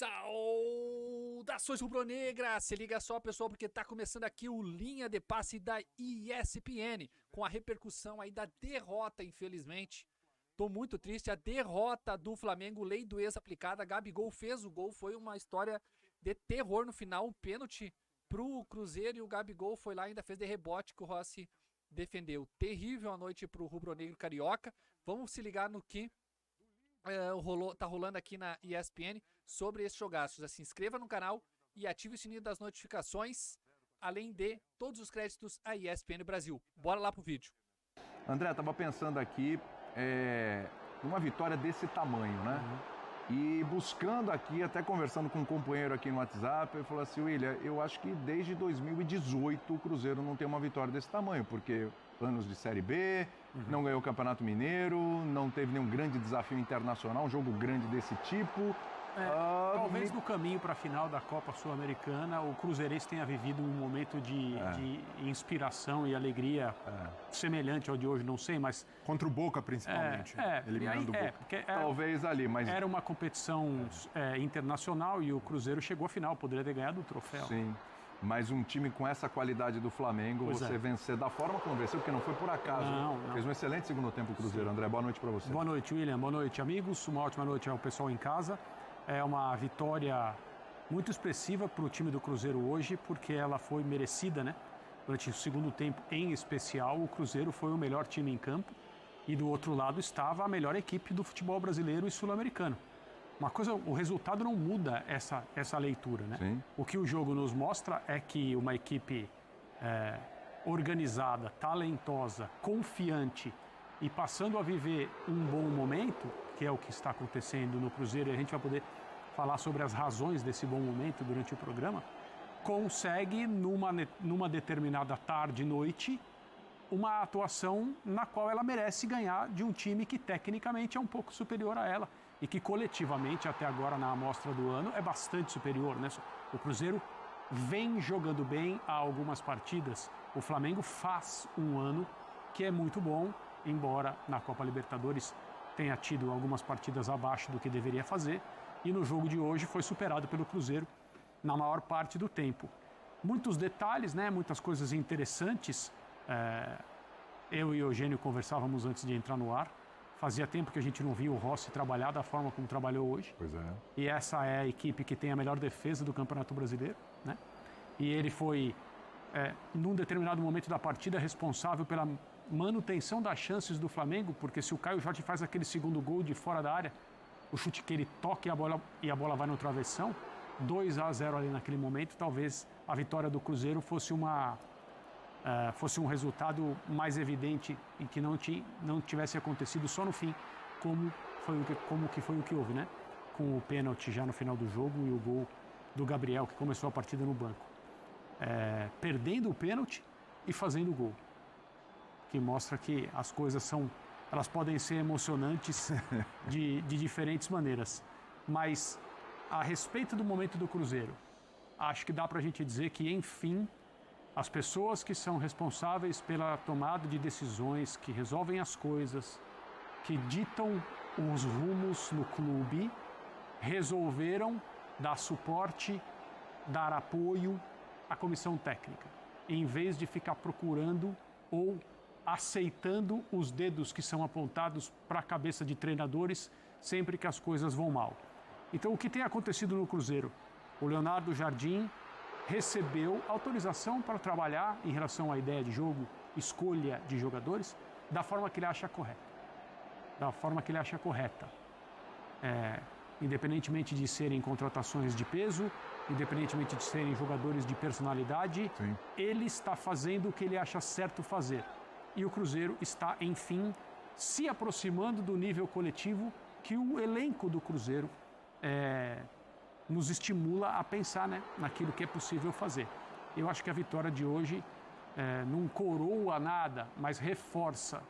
Saudações rubro-negras! Se liga só, pessoal, porque tá começando aqui o Linha de Passe da ESPN, com a repercussão aí da derrota, infelizmente. Tô muito triste, a derrota do Flamengo, lei do ex aplicada, Gabigol fez o gol, foi uma história de terror no final, um pênalti pro Cruzeiro e o Gabigol foi lá e ainda fez de rebote que o Rossi defendeu. Terrível a noite pro rubro-negro carioca. Vamos se ligar no que tá rolando aqui na ESPN sobre esses jogaços. Se inscreva no canal e ative o sininho das notificações, além de todos os créditos à ESPN Brasil. Bora lá pro vídeo. André, tava pensando aqui numa vitória desse tamanho, né? E buscando aqui, até conversando com um companheiro aqui no WhatsApp, ele falou assim: William, eu acho que desde 2018 o Cruzeiro não tem uma vitória desse tamanho, porque anos de Série B, não ganhou o Campeonato Mineiro, não teve nenhum grande desafio internacional, um jogo grande desse tipo. Talvez no caminho para a final da Copa Sul-Americana o Cruzeirense tenha vivido um momento de inspiração e alegria semelhante ao de hoje, não sei, mas... Contra o Boca, principalmente, eliminando o Boca. Talvez ali, mas... Era uma competição internacional e o Cruzeiro chegou à final, poderia ter ganhado o troféu. Sim. Mas um time com essa qualidade do Flamengo, vencer da forma como venceu, porque não foi por acaso. Não. Fez um excelente segundo tempo o Cruzeiro. Sim. André, boa noite para você. Boa noite, William. Boa noite, amigos. Uma ótima noite ao pessoal em casa. É uma vitória muito expressiva para o time do Cruzeiro hoje, porque ela foi merecida, né? Durante o segundo tempo, em especial, o Cruzeiro foi o melhor time em campo e do outro lado estava a melhor equipe do futebol brasileiro e sul-americano. Uma coisa, o resultado não muda essa leitura, né? Sim. O que o jogo nos mostra é que uma equipe organizada, talentosa, confiante e passando a viver um bom momento, que é o que está acontecendo no Cruzeiro, e a gente vai poder falar sobre as razões desse bom momento durante o programa, consegue, numa determinada tarde e noite, uma atuação na qual ela merece ganhar de um time que tecnicamente é um pouco superior a ela e que coletivamente, até agora na amostra do ano, é bastante superior, né? O Cruzeiro vem jogando bem há algumas partidas, o Flamengo faz um ano que é muito bom, embora na Copa Libertadores tenha tido algumas partidas abaixo do que deveria fazer, e no jogo de hoje foi superado pelo Cruzeiro na maior parte do tempo. Muitos detalhes, né? Muitas coisas interessantes. Eu e o Eugênio conversávamos antes de entrar no ar. Fazia tempo que a gente não via o Rossi trabalhar da forma como trabalhou hoje. Pois é. E essa é a equipe que tem a melhor defesa do Campeonato Brasileiro, né? E ele foi, num determinado momento da partida, responsável pela manutenção das chances do Flamengo, porque se o Caio Jorge faz aquele segundo gol de fora da área, o chute que ele toca e a bola vai no travessão, 2-0 ali naquele momento, talvez a vitória do Cruzeiro fosse um resultado mais evidente e que não tivesse acontecido só no fim, como foi o que houve, né? Com o pênalti já no final do jogo e o gol do Gabriel, que começou a partida no banco. Perdendo o pênalti e fazendo o gol. Que mostra que as coisas elas podem ser emocionantes de diferentes maneiras. Mas, a respeito do momento do Cruzeiro, acho que dá pra gente dizer que, enfim, as pessoas que são responsáveis pela tomada de decisões, que resolvem as coisas, que ditam os rumos no clube, resolveram dar suporte, dar apoio à comissão técnica, em vez de ficar procurando ou aceitando os dedos que são apontados para a cabeça de treinadores sempre que as coisas vão mal. Então, o que tem acontecido no Cruzeiro? O Leonardo Jardim recebeu autorização para trabalhar em relação à ideia de jogo, escolha de jogadores, da forma que ele acha correta. Independentemente de serem contratações de peso, independentemente de serem jogadores de personalidade, Sim. Ele está fazendo o que ele acha certo fazer. E o Cruzeiro está, enfim, se aproximando do nível coletivo que o elenco do Cruzeiro nos estimula a pensar, né, naquilo que é possível fazer. Eu acho que a vitória de hoje não coroa nada, mas reforça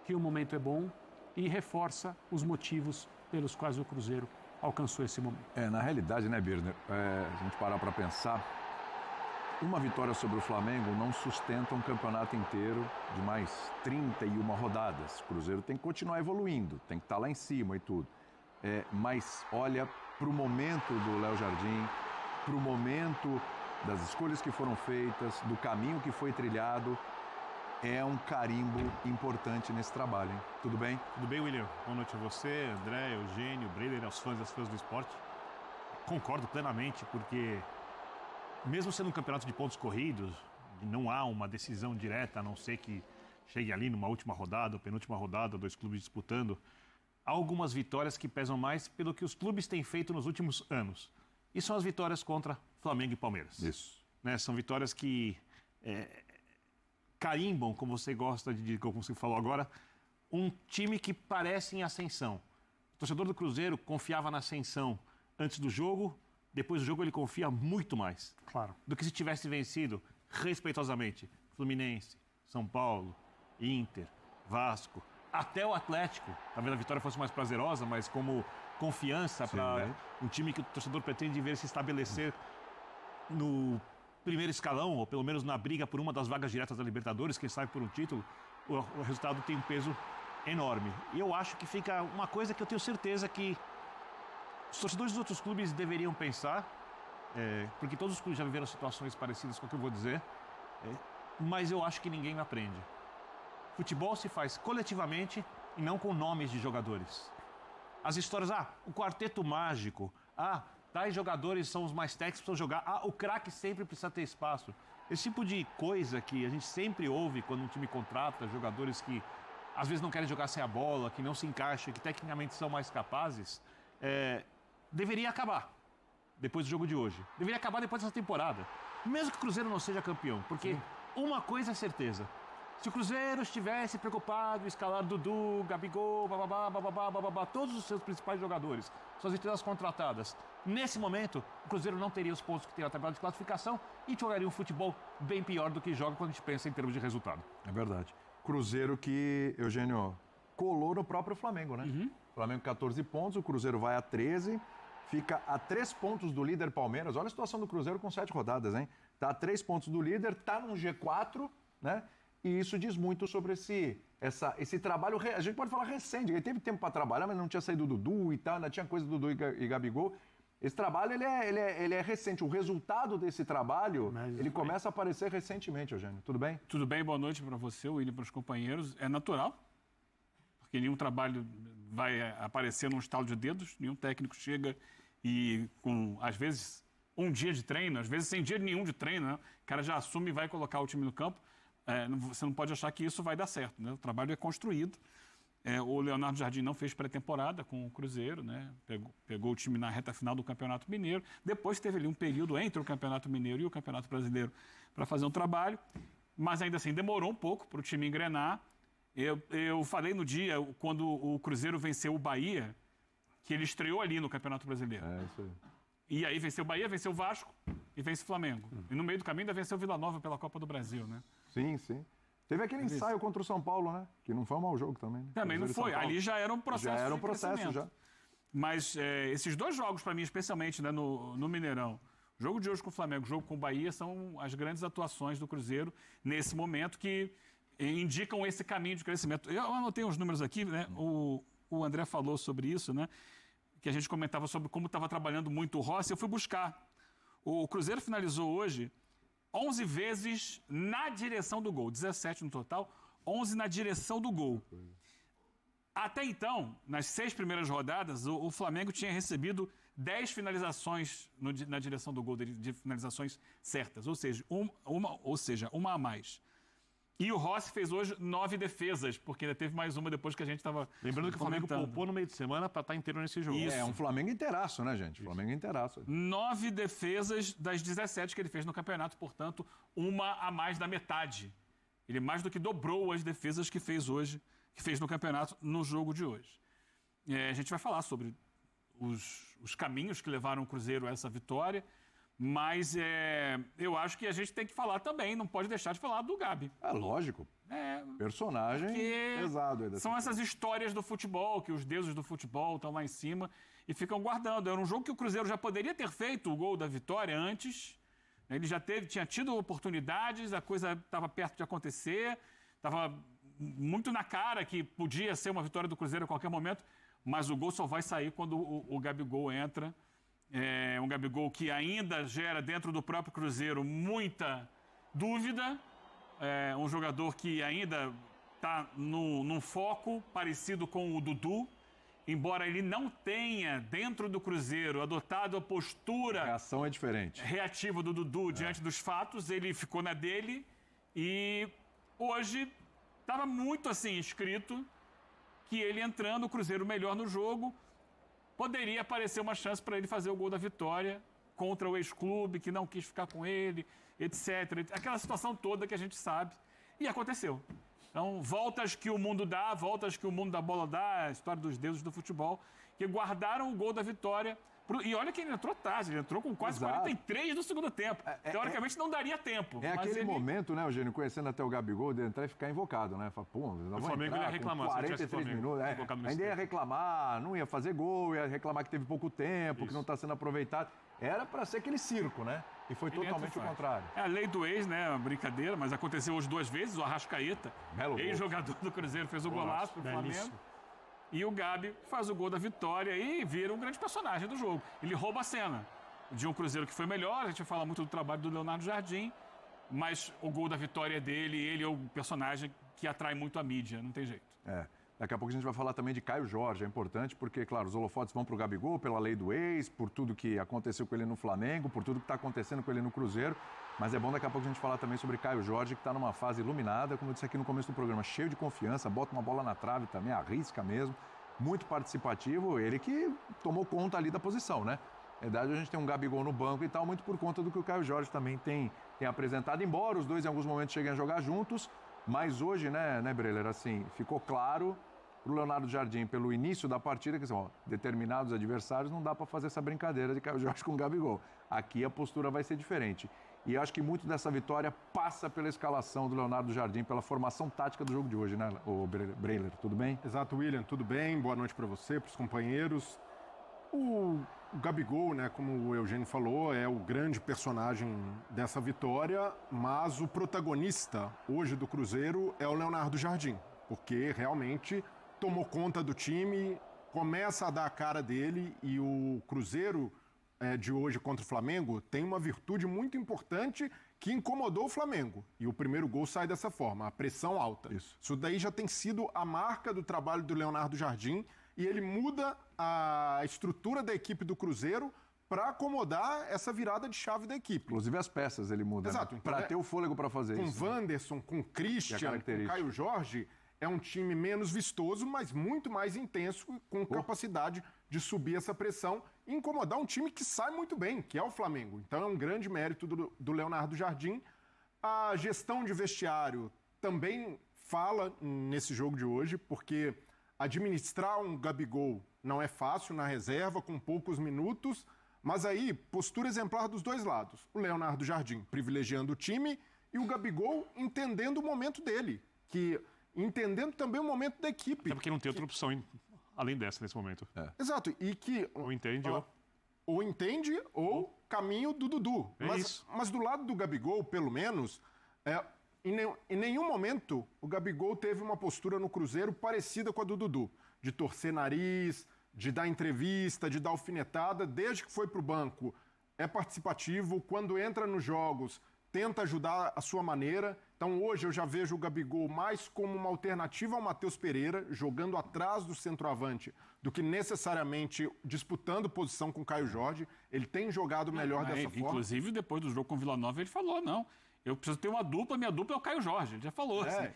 que o momento é bom e reforça os motivos pelos quais o Cruzeiro alcançou esse momento. Na realidade, né, Birner, a gente parar para pensar, uma vitória sobre o Flamengo não sustenta um campeonato inteiro de mais 31 rodadas. O Cruzeiro tem que continuar evoluindo, tem que estar lá em cima e tudo. Mas olha para o momento do Léo Jardim, para o momento das escolhas que foram feitas, do caminho que foi trilhado, é um carimbo importante nesse trabalho, hein? Tudo bem? Tudo bem, William? Boa noite a você, André, Eugênio, Breiler, aos fãs e às fãs do esporte. Concordo plenamente, porque mesmo sendo um campeonato de pontos corridos, não há uma decisão direta, a não ser que chegue ali numa última rodada, ou penúltima rodada, 2 clubes disputando. Há algumas vitórias que pesam mais pelo que os clubes têm feito nos últimos anos. E são as vitórias contra Flamengo e Palmeiras. Isso. Né? São vitórias que carimbam, como você gosta de dizer, como você falou agora, um time que parece em ascensão. O torcedor do Cruzeiro confiava na ascensão antes do jogo, depois do jogo ele confia muito mais. Claro. Do que se tivesse vencido respeitosamente Fluminense, São Paulo, Inter, Vasco, até o Atlético. Talvez a vitória fosse mais prazerosa, mas como confiança para um time que o torcedor pretende ver se estabelecer no primeiro escalão, ou pelo menos na briga por uma das vagas diretas da Libertadores, quem sabe por um título, o resultado tem um peso enorme. E eu acho que fica uma coisa que eu tenho certeza que os torcedores dos outros clubes deveriam pensar, porque todos os clubes já viveram situações parecidas com o que eu vou dizer, mas eu acho que ninguém aprende. Futebol se faz coletivamente e não com nomes de jogadores. As histórias, o quarteto mágico, tais jogadores são os mais técnicos, precisam jogar, o craque sempre precisa ter espaço. Esse tipo de coisa que a gente sempre ouve quando um time contrata jogadores que às vezes não querem jogar sem a bola, que não se encaixam, que tecnicamente são mais capazes, deveria acabar depois do jogo de hoje. Deveria acabar depois dessa temporada. Mesmo que o Cruzeiro não seja campeão, porque uma coisa é certeza. Se o Cruzeiro estivesse preocupado em escalar Dudu, Gabigol, todos os seus principais jogadores, suas estrelas contratadas, nesse momento, o Cruzeiro não teria os pontos que tem na tabela de classificação e jogaria um futebol bem pior do que joga quando a gente pensa em termos de resultado. É verdade. Cruzeiro que, Eugênio, colou no próprio Flamengo, né? Flamengo 14 pontos, o Cruzeiro vai a 13, fica a 3 pontos do líder Palmeiras. Olha a situação do Cruzeiro com 7 rodadas, hein? Tá a 3 pontos do líder, tá no G4, né? E isso diz muito sobre esse trabalho, a gente pode falar recente, ele teve tempo para trabalhar, mas não tinha saído do Dudu e tal, ainda tinha coisa do Dudu e Gabigol. Esse trabalho, ele é recente, o resultado desse trabalho, ele começa a aparecer recentemente, Eugênio. Tudo bem? Tudo bem, boa noite para você, William, para os companheiros. É natural, porque nenhum trabalho vai aparecer num estalo de dedos, nenhum técnico chega e com, às vezes, um dia de treino, às vezes sem dia nenhum de treino, né? O cara já assume e vai colocar o time no campo. Você não pode achar que isso vai dar certo, né? O trabalho é construído. O Leonardo Jardim não fez pré-temporada com o Cruzeiro, né? Pegou o time na reta final do Campeonato Mineiro. Depois teve ali um período entre o Campeonato Mineiro e o Campeonato Brasileiro para fazer um trabalho. Mas ainda assim demorou um pouco para o time engrenar. Eu falei no dia, quando o Cruzeiro venceu o Bahia, que ele estreou ali no Campeonato Brasileiro. Isso aí. E aí venceu o Bahia, venceu o Vasco e vence o Flamengo. E no meio do caminho ainda venceu o Vila Nova pela Copa do Brasil, né? Sim, sim. Teve aquele ensaio contra o São Paulo, né? Que não foi um mau jogo também, né? Também não foi. Ali já era um processo. Já era um processo, já. Mas esses dois jogos, para mim, especialmente, né, no Mineirão, o jogo de hoje com o Flamengo, o jogo com o Bahia, são as grandes atuações do Cruzeiro nesse momento que indicam esse caminho de crescimento. Eu anotei uns números aqui, né? O André falou sobre isso, né? Que a gente comentava sobre como estava trabalhando muito o Rossi. Eu fui buscar. O Cruzeiro finalizou hoje 11 vezes na direção do gol. 17 no total, 11 na direção do gol. Até então, nas 6 primeiras rodadas, o Flamengo tinha recebido 10 finalizações na direção do gol, de finalizações certas, ou seja, uma a mais. E o Rossi fez hoje 9 defesas, porque ainda teve mais uma depois que a gente estava. Lembrando que o Flamengo poupou no meio de semana para estar inteiro nesse jogo. Isso. É um Flamengo inteiraço, né, gente? Flamengo inteiraço. 9 defesas das 17 que ele fez no campeonato, portanto, uma a mais da metade. Ele mais do que dobrou as defesas que fez hoje, que fez no campeonato, no jogo de hoje. A gente vai falar sobre os caminhos que levaram o Cruzeiro a essa vitória. Mas eu acho que a gente tem que falar também, não pode deixar de falar do Gabi. É lógico. Personagem pesado. São essas histórias do futebol, que os deuses do futebol estão lá em cima e ficam guardando. Era um jogo que o Cruzeiro já poderia ter feito o gol da vitória antes. Ele já tinha tido oportunidades, a coisa estava perto de acontecer, estava muito na cara que podia ser uma vitória do Cruzeiro a qualquer momento, mas o gol só vai sair quando o Gabigol entra Um Gabigol que ainda gera dentro do próprio Cruzeiro muita dúvida. Um jogador que ainda está num foco parecido com o Dudu. Embora ele não tenha, dentro do Cruzeiro, adotado a postura... A reação é diferente. ...reativa do Dudu diante dos fatos, ele ficou na dele e hoje estava muito assim escrito que ele entrando, o Cruzeiro melhor no jogo, poderia aparecer uma chance para ele fazer o gol da vitória contra o ex-clube, que não quis ficar com ele, etc. Aquela situação toda que a gente sabe. E aconteceu. Então, voltas que o mundo dá, voltas que o mundo da bola dá, a história dos deuses do futebol, que guardaram o gol da vitória. E olha que ele entrou tarde, ele entrou com quase 43 no segundo tempo. Teoricamente não daria tempo. É aquele momento, né, Eugênio, conhecendo até o Gabigol, de entrar e ficar invocado, né? Fala, pô, o Flamengo ia reclamar. 43 minutos, ainda ia reclamar, não ia fazer gol, ia reclamar que teve pouco tempo, que não está sendo aproveitado. Era para ser aquele circo, né? E foi totalmente o contrário. É a lei do ex, né? Uma brincadeira, mas aconteceu hoje 2 vezes. O Arrascaeta, ex-jogador do Cruzeiro, fez o golaço pro Flamengo. E o Gabi faz o gol da vitória e vira um grande personagem do jogo. Ele rouba a cena de um Cruzeiro que foi melhor. A gente fala muito do trabalho do Leonardo Jardim, mas o gol da vitória é dele. Ele é o personagem que atrai muito a mídia, não tem jeito. Daqui a pouco a gente vai falar também de Caio Jorge. É importante porque, claro, os holofotes vão para o Gabigol pela lei do ex, por tudo que aconteceu com ele no Flamengo, por tudo que está acontecendo com ele no Cruzeiro. Mas é bom daqui a pouco a gente falar também sobre Caio Jorge, que está numa fase iluminada, como eu disse aqui no começo do programa, cheio de confiança, bota uma bola na trave também, arrisca mesmo, muito participativo. Ele que tomou conta ali da posição, né? Na verdade, a gente tem um Gabigol no banco e tal, muito por conta do que o Caio Jorge também tem apresentado, embora os dois em alguns momentos cheguem a jogar juntos. Mas hoje, né, Breler, assim, ficou claro para o Leonardo Jardim, pelo início da partida, que assim, determinados adversários não dá para fazer essa brincadeira de Caio Jorge com o Gabigol. Aqui a postura vai ser diferente. E acho que muito dessa vitória passa pela escalação do Leonardo Jardim, pela formação tática do jogo de hoje, né, Breler? Tudo bem? Exato, William, tudo bem? Boa noite para você, para os companheiros. O Gabigol, né, como o Eugênio falou, é o grande personagem dessa vitória, mas o protagonista hoje do Cruzeiro é o Leonardo Jardim, porque realmente tomou conta do time, começa a dar a cara dele e o Cruzeiro de hoje contra o Flamengo tem uma virtude muito importante que incomodou o Flamengo. E o primeiro gol sai dessa forma, a pressão alta. Isso daí já tem sido a marca do trabalho do Leonardo Jardim e ele muda a estrutura da equipe do Cruzeiro para acomodar essa virada de chave da equipe. Inclusive as peças ele muda, exato, né? Para ter o fôlego para fazer isso. Com Wanderson, com Christian, com Caio Jorge, é um time menos vistoso, mas muito mais intenso, com capacidade de subir essa pressão e incomodar um time que sai muito bem, que é o Flamengo. Então é um grande mérito do Leonardo Jardim. A gestão de vestiário também fala nesse jogo de hoje, porque administrar um Gabigol não é fácil na reserva, com poucos minutos, mas aí, postura exemplar dos dois lados. O Leonardo Jardim privilegiando o time e o Gabigol entendendo o momento dele, entendendo também o momento da equipe. É porque não tem outra opção além dessa nesse momento. Exato, e que... Ou entende ou entende ou caminho do Dudu. Mas do lado do Gabigol, pelo menos... Em nenhum momento o Gabigol teve uma postura no Cruzeiro parecida com a do Dudu. De torcer nariz, de dar entrevista, de dar alfinetada. Desde que foi para o banco, é participativo. Quando entra nos jogos, tenta ajudar a sua maneira. Então hoje eu já vejo o Gabigol mais como uma alternativa ao Matheus Pereira, jogando atrás do centroavante, do que necessariamente disputando posição com o Caio Jorge. Ele tem jogado melhor dessa forma. Inclusive, depois do jogo com o Vila Nova, ele falou, não... Eu preciso ter uma dupla, minha dupla é o Caio Jorge, ele já falou. Assim.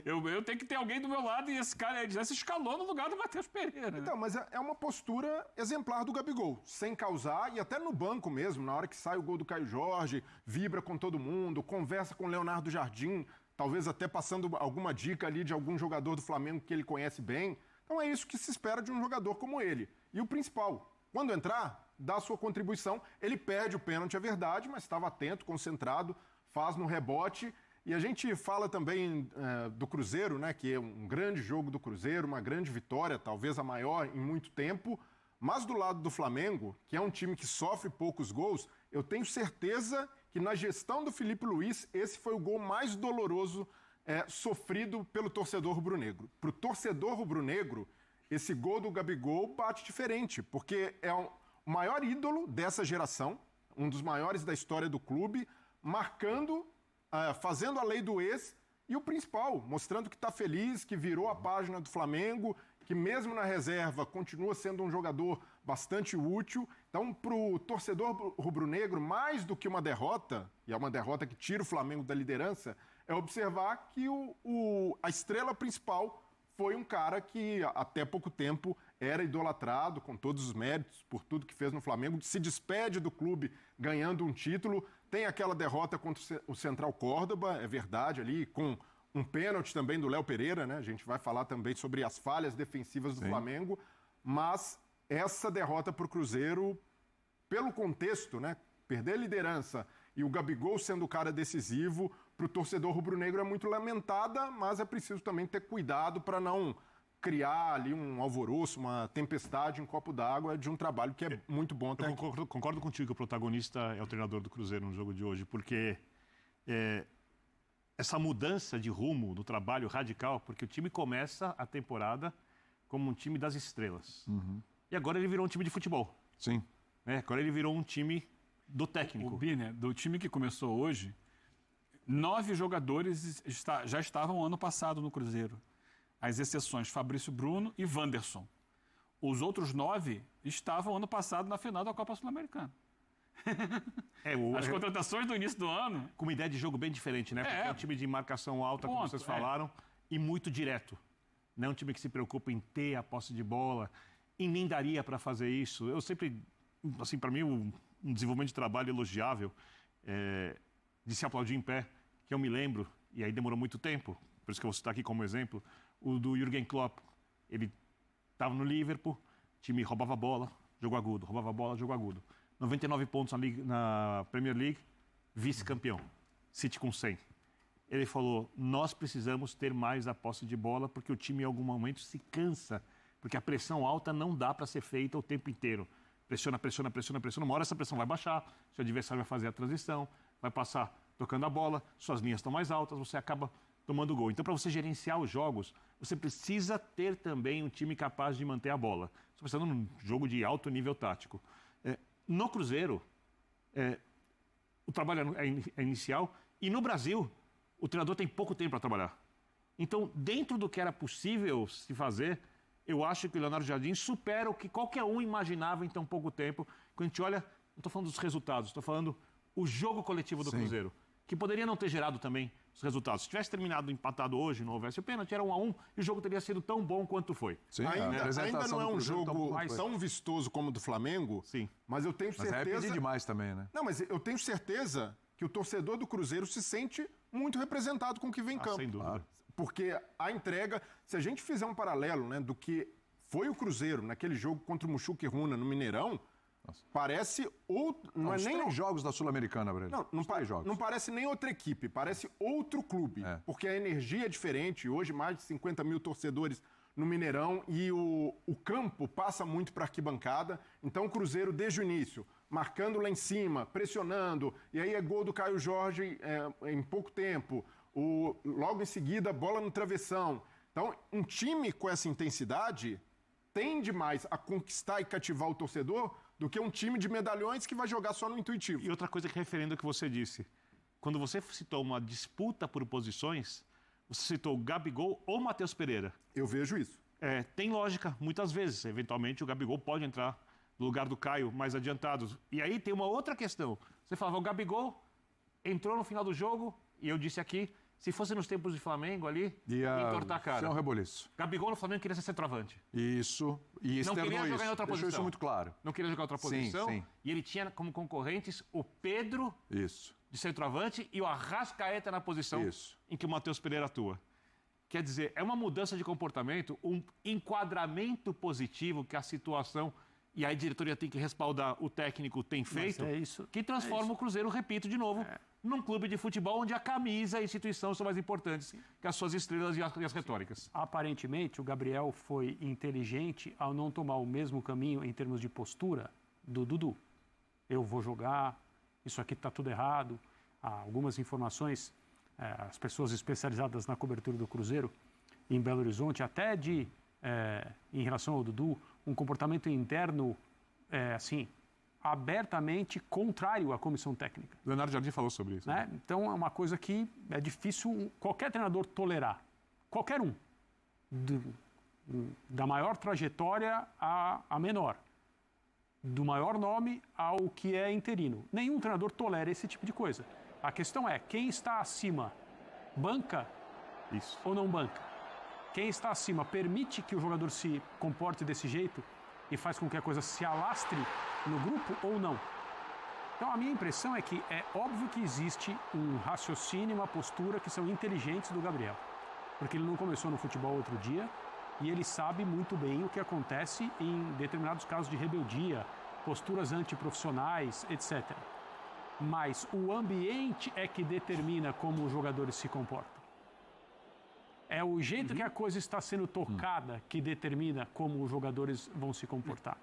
Eu tenho que ter alguém do meu lado e esse cara já se escalou no lugar do Matheus Pereira. Então, mas é uma postura exemplar do Gabigol, sem causar, e até no banco mesmo, na hora que sai o gol do Caio Jorge, vibra com todo mundo, conversa com o Leonardo Jardim, talvez até passando alguma dica ali de algum jogador do Flamengo que ele conhece bem. Então é isso que se espera de um jogador como ele. E o principal, quando entrar, dá a sua contribuição, ele perde o pênalti, é verdade, mas estava atento, concentrado, faz no rebote. E a gente fala também do Cruzeiro, né, que é um grande jogo do Cruzeiro, uma grande vitória, talvez a maior em muito tempo. Mas do lado do Flamengo, que é um time que sofre poucos gols, eu tenho certeza que na gestão do Felipe Luiz, esse foi o gol mais doloroso sofrido pelo torcedor rubro-negro. Para o torcedor rubro-negro, esse gol do Gabigol bate diferente, porque é o maior ídolo dessa geração, um dos maiores da história do clube, marcando, fazendo a lei do ex e o principal, mostrando que está feliz, que virou a página do Flamengo, que mesmo na reserva continua sendo um jogador bastante útil. Então, para o torcedor rubro-negro, mais do que uma derrota, e é uma derrota que tira o Flamengo da liderança, é observar que a estrela principal foi um cara que até pouco tempo era idolatrado, com todos os méritos, por tudo que fez no Flamengo, se despede do clube ganhando um título. Tem aquela derrota contra o Central Córdoba, é verdade, ali, com um pênalti também do Léo Pereira, né? A gente vai falar também sobre as falhas defensivas do Flamengo, mas essa derrota para o Cruzeiro, pelo contexto, né? Perder a liderança e o Gabigol sendo o cara decisivo, para o torcedor rubro-negro é muito lamentada, mas é preciso também ter cuidado para não criar ali um alvoroço, uma tempestade, um copo d'água de um trabalho que é muito bom até aqui. Eu concordo contigo que o protagonista é o treinador do Cruzeiro no jogo de hoje, porque essa mudança de rumo do trabalho radical, porque o time começa a temporada como um time das estrelas. E agora ele virou um time de futebol. Sim. Né? Agora ele virou um time do técnico. O Biner, do time que começou hoje, 9 jogadores já estavam ano passado no Cruzeiro. As exceções Fabrício Bruno e Wanderson. Os outros 9 estavam ano passado na final da Copa Sul-Americana. As contratações do início do ano... Com uma ideia de jogo bem diferente, né? Porque é um time de marcação alta, como vocês falaram, e muito direto. Não é um time que se preocupa em ter a posse de bola, e nem daria para fazer isso. Eu sempre, assim, para mim, um desenvolvimento de trabalho elogiável, de se aplaudir em pé, que eu me lembro, e aí demorou muito tempo, por isso que eu vou citar aqui como exemplo, o do Jürgen Klopp. Ele estava no Liverpool, o time roubava a bola, jogo agudo, roubava a bola, jogo agudo. 99 pontos na Premier League, vice-campeão. City com 100. Ele falou, nós precisamos ter mais a posse de bola, porque o time em algum momento se cansa, porque a pressão alta não dá para ser feita o tempo inteiro. Pressiona, pressiona, pressiona, pressiona. Uma hora essa pressão vai baixar, seu adversário vai fazer a transição, vai passar tocando a bola, suas linhas estão mais altas, você acaba tomando gol. Então, para você gerenciar os jogos, você precisa ter também um time capaz de manter a bola. Você precisa num jogo de alto nível tático. No Cruzeiro, o trabalho é inicial, e no Brasil, o treinador tem pouco tempo para trabalhar. Então, dentro do que era possível se fazer, eu acho que o Leonardo Jardim supera o que qualquer um imaginava em tão pouco tempo. Quando a gente olha, não estou falando dos resultados, estou falando o jogo coletivo do Cruzeiro, que poderia não ter gerado também os resultados. Se tivesse terminado empatado hoje, não houvesse o pênalti, era 1-1 e o jogo teria sido tão bom quanto foi. Sim, ainda não é um jogo tão vistoso como o do Flamengo, mas eu tenho certeza... Mas é pedir demais também, né? Não, mas eu tenho certeza que o torcedor do Cruzeiro se sente muito representado com o que vem em campo. Sem dúvida. Claro. Porque a entrega, se a gente fizer um paralelo, né, do que foi o Cruzeiro naquele jogo contra o Muxuca e Runa no Mineirão, parece outro. Não é nem 3 jogos da Sul-Americana, Breno. Não parece nem outra equipe, parece outro clube. Porque a energia é diferente. Hoje, mais de 50 mil torcedores no Mineirão e o campo passa muito para a arquibancada. Então, o Cruzeiro, desde o início, marcando lá em cima, pressionando, e aí é gol do Caio Jorge em pouco tempo. Logo em seguida, bola no travessão. Então, um time com essa intensidade tende mais a conquistar e cativar o torcedor do que um time de medalhões que vai jogar só no intuitivo. E outra coisa que referendo ao que você disse, quando você citou uma disputa por posições, você citou o Gabigol ou o Matheus Pereira. Eu vejo isso. Tem lógica, muitas vezes. Eventualmente o Gabigol pode entrar no lugar do Caio mais adiantado. E aí tem uma outra questão. Você falava, o Gabigol entrou no final do jogo, e eu disse aqui, se fosse nos tempos de Flamengo ali, ia entortar a cara. É um reboliço. Gabigol no Flamengo queria ser centroavante. Isso. E não queria jogar em outra posição. Deixou isso muito claro. Não queria jogar em outra posição. Sim. E ele tinha como concorrentes o Pedro de centroavante e o Arrascaeta na posição em que o Matheus Pereira atua. Quer dizer, é uma mudança de comportamento, um enquadramento positivo que a situação, e aí a diretoria tem que respaldar, o técnico tem feito, que transforma o Cruzeiro, repito de novo, num clube de futebol onde a camisa e a instituição são mais importantes que as suas estrelas e as retóricas. Aparentemente, o Gabriel foi inteligente ao não tomar o mesmo caminho em termos de postura do Dudu. Eu vou jogar, isso aqui está tudo errado. Há algumas informações, as pessoas especializadas na cobertura do Cruzeiro em Belo Horizonte, até em relação ao Dudu, um comportamento interno assim, abertamente contrário à comissão técnica. Leonardo Jardim falou sobre isso. Né? Então, é uma coisa que é difícil qualquer treinador tolerar. Qualquer um. Da maior trajetória à menor. Do maior nome ao que é interino. Nenhum treinador tolera esse tipo de coisa. A questão é, quem está acima banca Isso. ou não banca? Quem está acima permite que o jogador se comporte desse jeito e faz com que a coisa se alastre no grupo ou não? Então a minha impressão é que é óbvio que existe um raciocínio, uma postura que são inteligentes do Gabriel. Porque ele não começou no futebol outro dia e ele sabe muito bem o que acontece em determinados casos de rebeldia, posturas antiprofissionais, etc. Mas o ambiente é que determina como os jogadores se comportam. É o jeito que a coisa está sendo tocada que determina como os jogadores vão se comportar.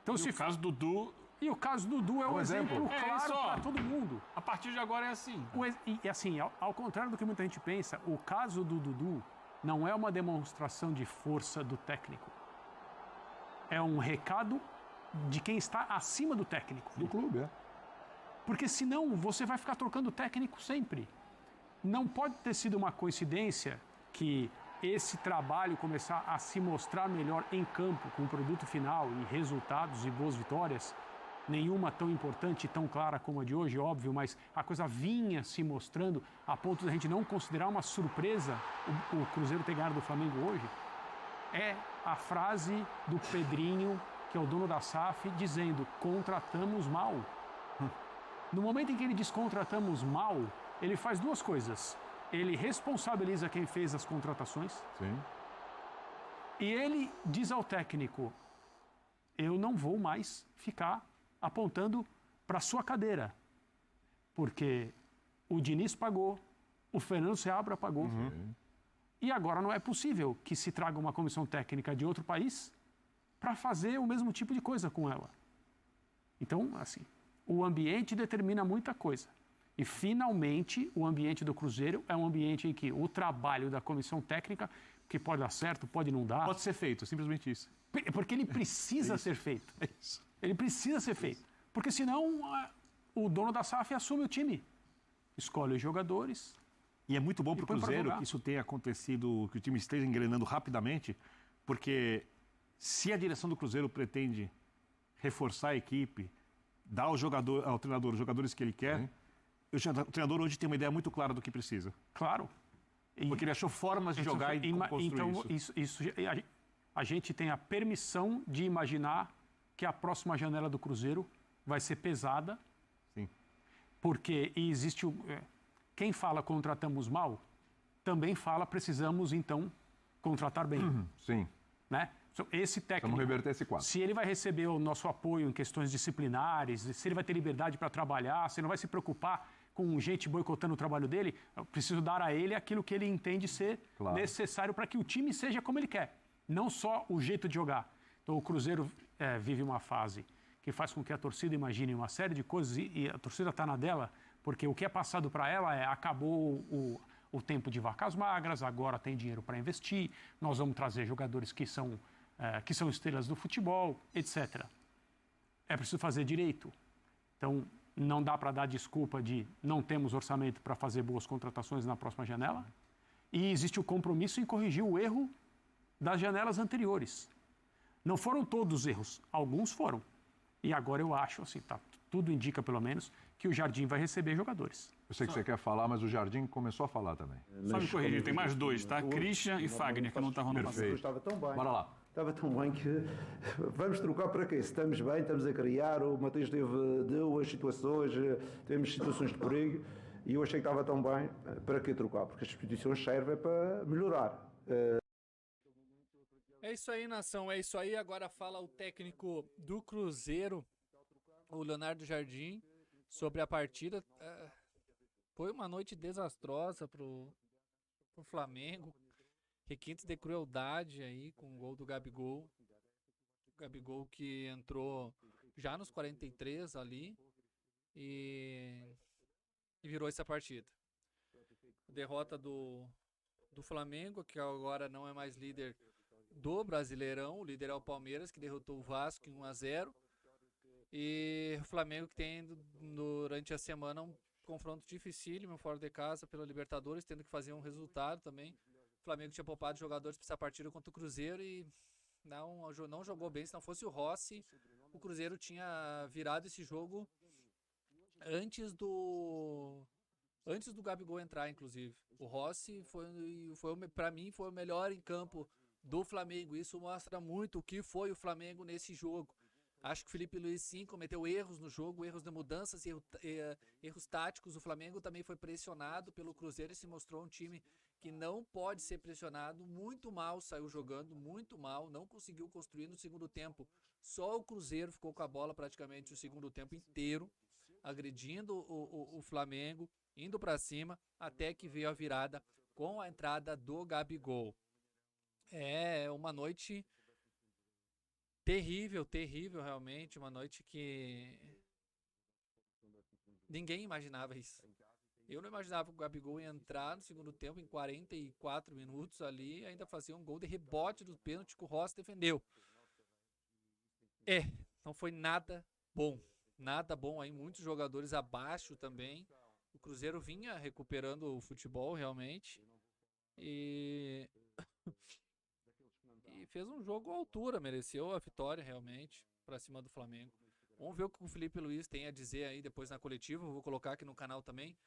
Então, E o caso do Dudu, E o caso do Dudu é um exemplo É claro isso, ó. para todo mundo. a partir de agora é assim. E assim, ao contrário do que muita gente pensa, o caso do Dudu não é uma demonstração de força do técnico. É um recado de quem está acima do técnico. Do clube, é. Porque senão você vai ficar trocando técnico sempre. Não pode ter sido uma coincidência que esse trabalho começar a se mostrar melhor em campo, com o produto final e resultados e boas vitórias, nenhuma tão importante e tão clara como a de hoje, óbvio, mas a coisa vinha se mostrando a ponto de a gente não considerar uma surpresa o Cruzeiro ter ganhado do Flamengo hoje, é a frase do Pedrinho, que é o dono da SAF, dizendo: contratamos mal. No momento em que ele diz contratamos mal, ele faz duas coisas. Ele responsabiliza quem fez as contratações Sim. e ele diz ao técnico: eu não vou mais ficar apontando para sua cadeira, porque o Diniz pagou, o Fernando Seabra pagou, e agora não é possível que se traga uma comissão técnica de outro país para fazer o mesmo tipo de coisa com ela. Então, assim, o ambiente determina muita coisa. E, finalmente, o ambiente do Cruzeiro é um ambiente em que o trabalho da comissão técnica, que pode dar certo, pode não dar, Pode ser feito, simplesmente isso. porque ele precisa ser feito. É isso. Ele precisa ser feito. Porque senão o dono da SAF assume o time. Escolhe os jogadores. E é muito bom para o põe pra Cruzeiro jogar. que isso tenha acontecido, que o time esteja engrenando rapidamente, porque se a direção do Cruzeiro pretende reforçar a equipe, dar ao treinador os jogadores que ele quer, o treinador hoje tem uma ideia muito clara do que precisa. Claro. Porque ele achou formas de jogar e construir então, isso. a gente tem a permissão de imaginar que a próxima janela do Cruzeiro vai ser pesada. Sim. Porque existe quem fala contratamos mal, também fala precisamos, então, contratar bem. Sim. Né? Esse técnico, Vamos reverter esse quadro. se ele vai receber o nosso apoio em questões disciplinares, se ele vai ter liberdade para trabalhar, se ele não vai se preocupar com gente boicotando o trabalho dele, eu preciso dar a ele aquilo que ele entende ser necessário para que o time seja como ele quer, não só o jeito de jogar. Então o Cruzeiro vive uma fase que faz com que a torcida imagine uma série de coisas e a torcida está na dela, porque o que é passado para ela acabou o tempo de vacas magras, agora tem dinheiro para investir, nós vamos trazer jogadores que são estrelas do futebol, etc. É preciso fazer direito. Então, não dá para dar desculpa de não temos orçamento para fazer boas contratações na próxima janela. E existe o compromisso em corrigir o erro das janelas anteriores. Não foram todos os erros, alguns foram. E agora eu acho, assim, tudo indica pelo menos, que o Jardim vai receber jogadores. Eu sei que você quer falar, mas o Jardim começou a falar também. Só me corrigir, tem mais dois, tá? Christian e Fagner, que não estavam no passado. Perfeito. Estava tão bem. Bora lá. Estava tão bem que vamos trocar para quê? Se estamos bem, estamos a criar, o Matheus teve duas situações, tivemos situações de perigo e eu achei que estava tão bem, para que trocar? Porque as substituições servem para melhorar. É isso aí, nação. É isso aí. Agora fala o técnico do Cruzeiro, o Leonardo Jardim, sobre a partida. Foi uma noite desastrosa pro Flamengo. Requintes de crueldade aí com o gol do Gabigol. O Gabigol que entrou já nos 43 ali e virou essa partida. Derrota do Flamengo, que agora não é mais líder do Brasileirão. O líder é o Palmeiras, que derrotou o Vasco em 1-0. E o Flamengo que tem durante a semana um confronto dificílimo fora de casa pela Libertadores, tendo que fazer um resultado também. O Flamengo tinha poupado jogadores para essa partida contra o Cruzeiro e não jogou bem. Se não fosse o Rossi, o Cruzeiro tinha virado esse jogo antes do Gabigol entrar, inclusive. O Rossi para mim, foi o melhor em campo do Flamengo. Isso mostra muito o que foi o Flamengo nesse jogo. Acho que o Felipe Luiz, sim, cometeu erros no jogo, erros de mudanças, erros táticos. O Flamengo também foi pressionado pelo Cruzeiro e se mostrou um time que não pode ser pressionado. Muito mal saiu jogando, muito mal. Não conseguiu construir no segundo tempo. Só o Cruzeiro ficou com a bola praticamente o segundo tempo inteiro, agredindo o Flamengo, indo para cima, até que veio a virada com a entrada do Gabigol. É uma noite terrível, terrível realmente, uma noite que ninguém imaginava isso. Eu não imaginava que o Gabigol ia entrar no segundo tempo em 44 minutos ali e ainda fazer um gol de rebote do pênalti que o Rossi defendeu. Não foi nada bom aí, muitos jogadores abaixo também. O Cruzeiro vinha recuperando o futebol realmente e fez um jogo à altura, mereceu a vitória realmente pra cima do Flamengo. Vamos ver o que o Felipe Luiz tem a dizer aí depois na coletiva. Eu vou colocar aqui no canal também,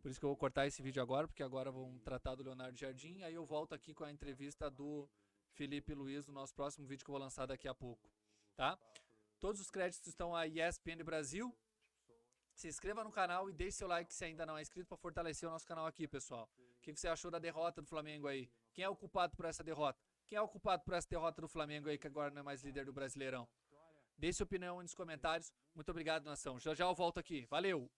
por isso que eu vou cortar esse vídeo agora, porque agora vamos tratar do Leonardo Jardim. Aí eu volto aqui com a entrevista do Felipe Luiz no nosso próximo vídeo que eu vou lançar daqui a pouco, tá? Todos os créditos estão a ESPN Brasil. Se inscreva no canal e deixe seu like se ainda não é inscrito para fortalecer o nosso canal aqui, pessoal. O que você achou da derrota do Flamengo aí? Quem é o culpado por essa derrota? Quem é o culpado por essa derrota do Flamengo aí, que agora não é mais líder do Brasileirão? Deixe sua opinião aí nos comentários. Muito obrigado, nação. Já já eu volto aqui. Valeu!